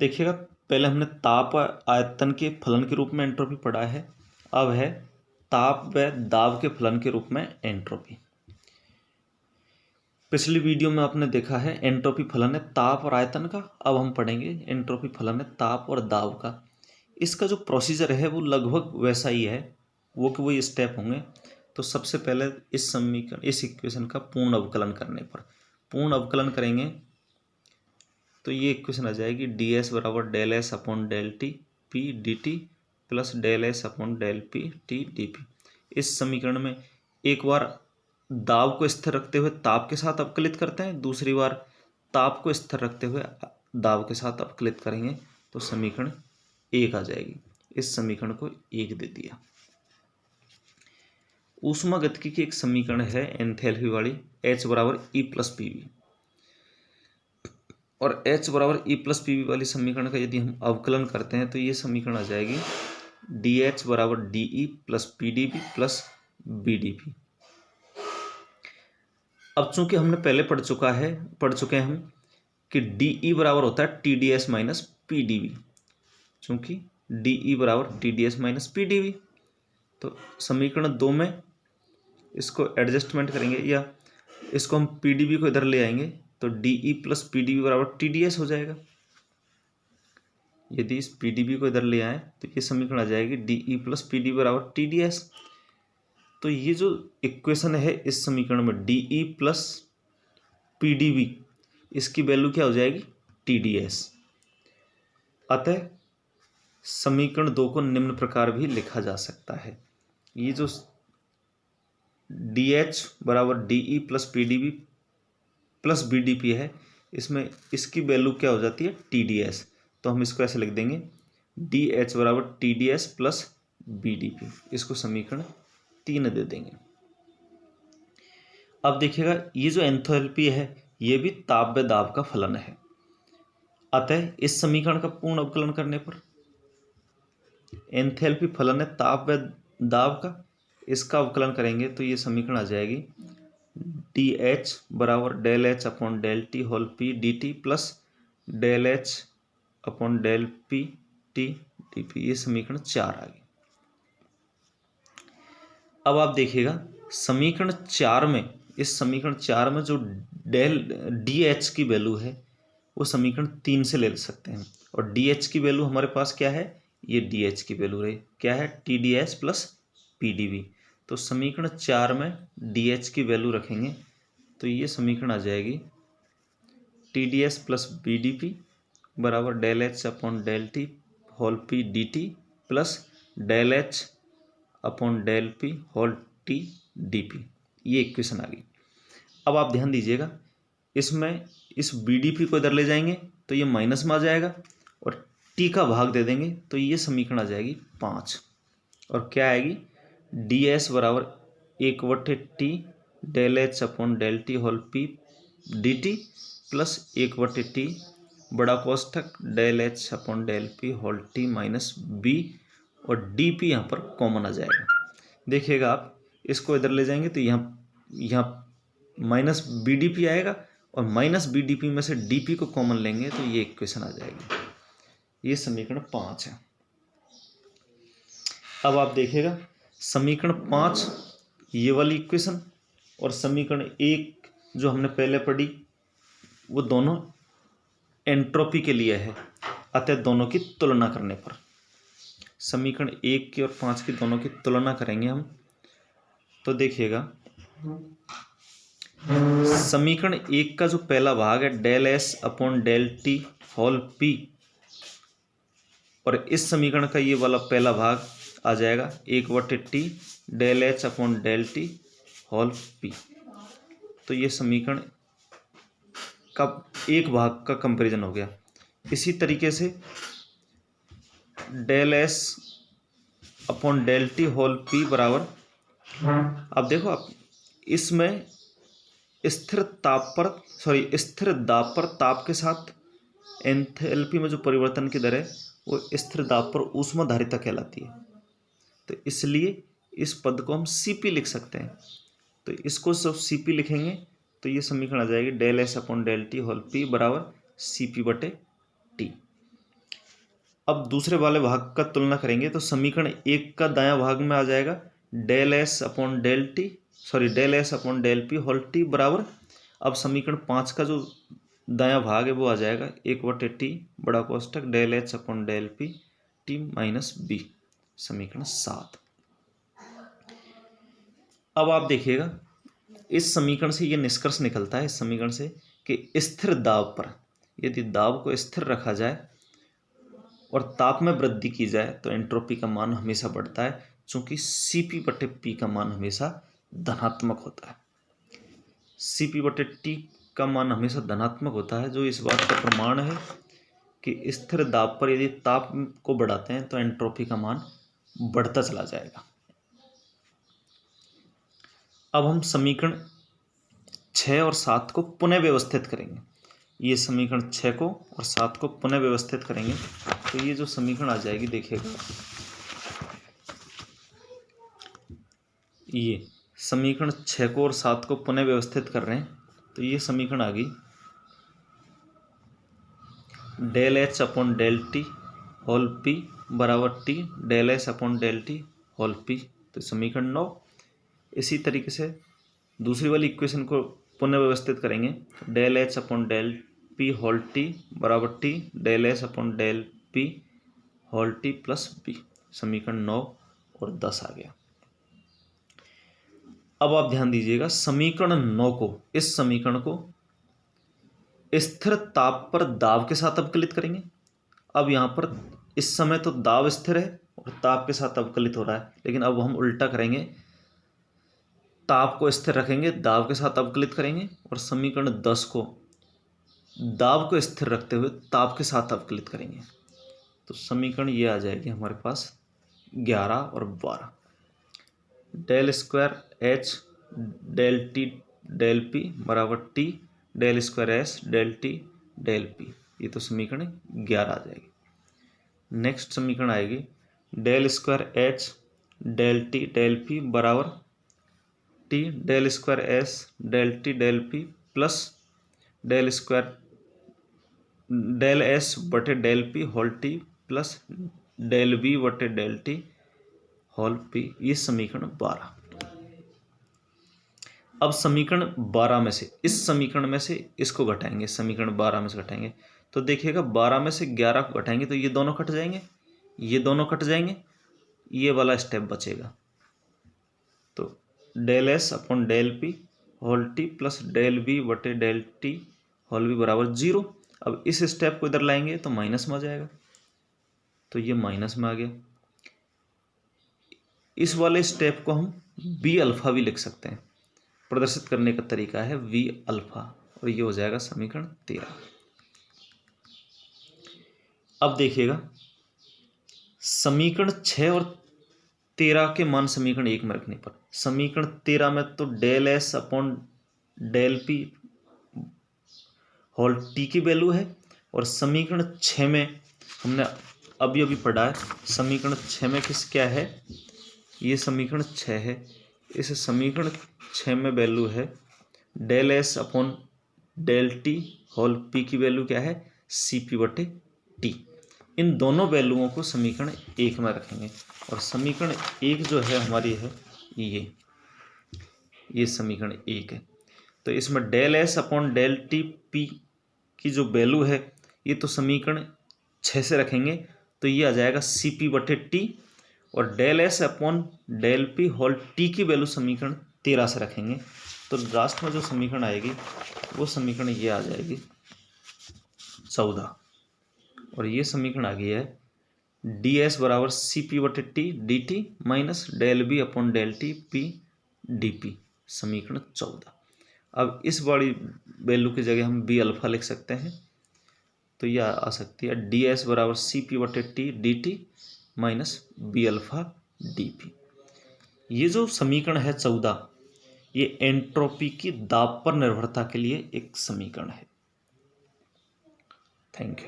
देखिएगा, पहले हमने ताप और आयतन के फलन के रूप में एंट्रोपी पढ़ा है। अब है ताप व दाब के फलन के रूप में एंट्रोपी। पिछली वीडियो में आपने देखा है एंट्रोपी फलन है ताप और आयतन का। अब हम पढ़ेंगे एंट्रोपी फलन है ताप और दाब का। इसका जो प्रोसीजर है वो लगभग वैसा ही है, वही स्टेप होंगे। तो सबसे पहले इस समीकरण, इस इक्वेशन का पूर्ण अवकलन करने पर, पूर्ण अवकलन करेंगे तो ये इक्वेशन आ जाएगी डी एस बराबर del S upon del T P D T plus del S upon del P T D P. इस समीकरण में एक बार दाब को स्थिर रखते हुए ताप के साथ अवकलित करते हैं, दूसरी बार ताप को स्थिर रखते हुए दाब के साथ अवकलित करेंगे तो समीकरण 1 आ जाएगी। इस समीकरण को 1 दे दिया। ऊष्मागतिकी की एक समीकरण है एंथैल्पी वाली, H बराबर E प्लस पी वी, और H बराबर E प्लस पी वी वाली समीकरण का यदि हम अवकलन करते हैं तो ये समीकरण आ जाएगी डी एच बराबर D E plus P D B plus B D P. अब चूंकि हमने पहले पढ़ चुके हैं हम कि डी ई बराबर होता है T D S minus P D V. चूंकि डी ई बराबर T D S minus P D V, तो समीकरण 2 में इसको एडजस्टमेंट करेंगे या इसको हम पी डी बी को इधर ले आएंगे तो D E plus P D B बराबर टी डी एस हो जाएगा। यदि इस पी डी बी को इधर ले आए तो ये समीकरण आ जाएगी D E plus P D बराबर टी डी एस। तो ये जो इक्वेशन है इस समीकरण में D E plus P D B, इसकी वैल्यू क्या हो जाएगी टी डी एस। अतः समीकरण 2 को निम्न प्रकार भी लिखा जा सकता है। ये जो डी एच बराबर D E plus P D B plus B D P है, इसमें इसकी वैल्यू क्या हो जाती है टी डी एस। तो हम इसको ऐसे लिख देंगे डी एच बराबर T D S plus B D P. इसको समीकरण 3 दे देंगे। अब देखिएगा ये जो एंथैल्पी है ये भी ताप व दाब का फलन है। अतः इस समीकरण का पूर्ण अवकलन करने पर एंथैल्पी फलन है ताप व दाब का, इसका अवकलन करेंगे तो ये समीकरण आ जाएगी डी एच बराबर del H upon del T whole P D T plus del H upon del P T D P. ये समीकरण 4 आ गई। अब आप देखिएगा समीकरण 4 में, इस समीकरण 4 में जो डेल डी एच की वैल्यू है वो समीकरण 3 से ले सकते हैं, और डी एच की वैल्यू हमारे पास क्या है, ये डी एच की वैल्यू रही क्या है T D S plus P D V. तो समीकरण 4 में डी एच की वैल्यू रखेंगे तो ये समीकरण आ जाएगी T D S plus B D P बराबर del H upon del T whole P D T plus del H upon del P whole T D P. ये इक्वेशन आ गई। अब आप ध्यान दीजिएगा, इसमें इस बी डी पी को इधर ले जाएंगे तो ये माइनस में आ जाएगा और टी का भाग दे देंगे तो ये समीकरण आ जाएगी 5। और क्या आएगी डी एस बराबर 1/टी del H upon del T whole P D T plus 1/टी बड़ा कोष्ठक del H upon del P whole T minus B, और डी पी यहाँ पर कॉमन आ जाएगा। देखिएगा आप इसको इधर ले जाएंगे तो यहाँ माइनस बी डी पी आएगा और माइनस बी डी पी में से डी पी को कॉमन लेंगे तो ये इक्वेशन आ जाएगी। ये समीकरण 5 है। अब आप देखिएगा समीकरण 5 ये वाली इक्वेशन और समीकरण 1 जो हमने पहले पढ़ी वो दोनों एंट्रोपी के लिए है। अतः दोनों की तुलना करने पर समीकरण 1 की और 5 की दोनों की तुलना करेंगे हम तो देखिएगा समीकरण 1 का जो पहला भाग है del S upon del T whole P, और इस समीकरण का ये वाला पहला भाग आ जाएगा 1/टी del H upon del T whole P. तो ये समीकरण का एक भाग का कंपैरिजन हो गया। इसी तरीके से del S upon del T whole P बराबर, अब देखो आप इसमें स्थिर दाब पर ताप के साथ एंथैल्पी में जो परिवर्तन की दर है वो स्थिर दाब पर ऊष्माधारिता कहलाती है। तो इसलिए इस पद को हम Cp लिख सकते हैं। तो इसको सब Cp लिखेंगे तो ये समीकरण आ जाएगी del S upon del T whole P बराबर Cp/T। अब दूसरे वाले भाग का तुलना करेंगे तो समीकरण 1 का दायां भाग में आ जाएगा del S upon del P whole T बराबर, अब समीकरण 5 का जो दायां भाग है वो आ जाएगा 1/t बड़ा कोष्टक del H upon del P T minus B, समीकरण 7। अब आप देखिएगा इस समीकरण से ये निष्कर्ष निकलता है, इस समीकरण से, कि स्थिर दाब पर यदि दाब को स्थिर रखा जाए और ताप में वृद्धि की जाए तो एंट्रोपी का मान हमेशा बढ़ता है, चूंकि Cp/P का मान हमेशा धनात्मक होता है। Cp/T का मान हमेशा धनात्मक होता है, जो इस बात का प्रमाण है कि स्थिर दाब पर यदि ताप को बढ़ाते हैं तो एंट्रोपी का मान बढ़ता चला जाएगा। अब हम समीकरण 6 और 7 को पुनः व्यवस्थित करेंगे। ये समीकरण 6 को और 7 को पुनः व्यवस्थित करेंगे तो ये जो समीकरण आ जाएगी, देखिएगा ये समीकरण 6 को और 7 को पुनः व्यवस्थित कर रहे हैं तो ये समीकरण आ गई del H upon del T whole P बराबर T del H upon del T whole P, तो समीकरण 9। इसी तरीके से दूसरी वाली इक्वेशन को पुनः व्यवस्थित करेंगे, del H upon del P whole T बराबर T del H upon del P whole T plus B, समीकरण 9 और 10 आ गया। अब आप ध्यान दीजिएगा, समीकरण 9 को, इस समीकरण को स्थिर ताप पर दाब के साथ अवकलित करेंगे। अब यहाँ पर इस समय तो दाब स्थिर है और ताप के साथ अवकलित हो रहा है, लेकिन अब हम उल्टा करेंगे, ताप को स्थिर रखेंगे, दाब के साथ अवकलित करेंगे और समीकरण 10 को दाब को स्थिर रखते हुए ताप के साथ अवकलित करेंगे। तो समीकरण ये आ जाएगी हमारे पास 11 और 12, del square H del T del P बराबर T del square S del T del P, ये तो समीकरण 11 आ जाएगी। नेक्स्ट समीकरण आएगी del square H del T del P बराबर T del square S del T del P plus del square del S बटे del P whole T plus del B बटे डेल टी होल पी, ये समीकरण 12। अब समीकरण 12 में से, इस समीकरण में से इसको घटाएंगे, समीकरण 12 में से घटाएंगे तो देखिएगा 12 में से 11 को घटाएंगे तो ये दोनों कट जाएंगे, ये दोनों कट जाएंगे, ये वाला स्टेप बचेगा। तो del S upon del P whole T plus del B बटे डेल टी होल बी बराबर 0। अब इस स्टेप को इधर लाएंगे तो माइनस में आ जाएगा, तो ये माइनस में आ गया। इस वाले स्टेप को हम बी अल्फा भी लिख सकते हैं, प्रदर्शित करने का तरीका है वी अल्फा, और ये हो जाएगा समीकरण 13। अब देखिएगा समीकरण 6 और 13 के मान समीकरण 1 में रखने पर, समीकरण 13 में तो del S upon del P whole T की वैल्यू है, और समीकरण 6 में हमने अभी पढ़ा है, समीकरण 6 में क्या है, ये समीकरण 6 है, इस समीकरण 6 में वैल्यू है del S upon del T whole P की वैल्यू क्या है, सी पी बटे टी। इन दोनों वैल्यूओं को समीकरण 1 में रखेंगे, और समीकरण 1 जो है हमारी है ये समीकरण 1 है। तो इसमें del S upon del T P की जो वैल्यू है ये तो समीकरण 6 से रखेंगे तो ये आ जाएगा सी पी बटे टी, और del S upon del P whole T की वैल्यू समीकरण 13 से रखेंगे तो लास्ट में जो समीकरण आएगी वो समीकरण ये आ जाएगी 14, और ये समीकरण आ गई है डी एस बराबर सी पी बटे T D T minus del B upon del T P D P, समीकरण 14। अब इस बड़ी वैल्यू की जगह हम बी अल्फा लिख सकते हैं, तो यह आ सकती है डी एस बराबर सी पी बटे T D T minus B alpha D P. ये जो समीकरण है 14, ये एंट्रोपी की दाब पर निर्भरता के लिए एक समीकरण है। Thank you.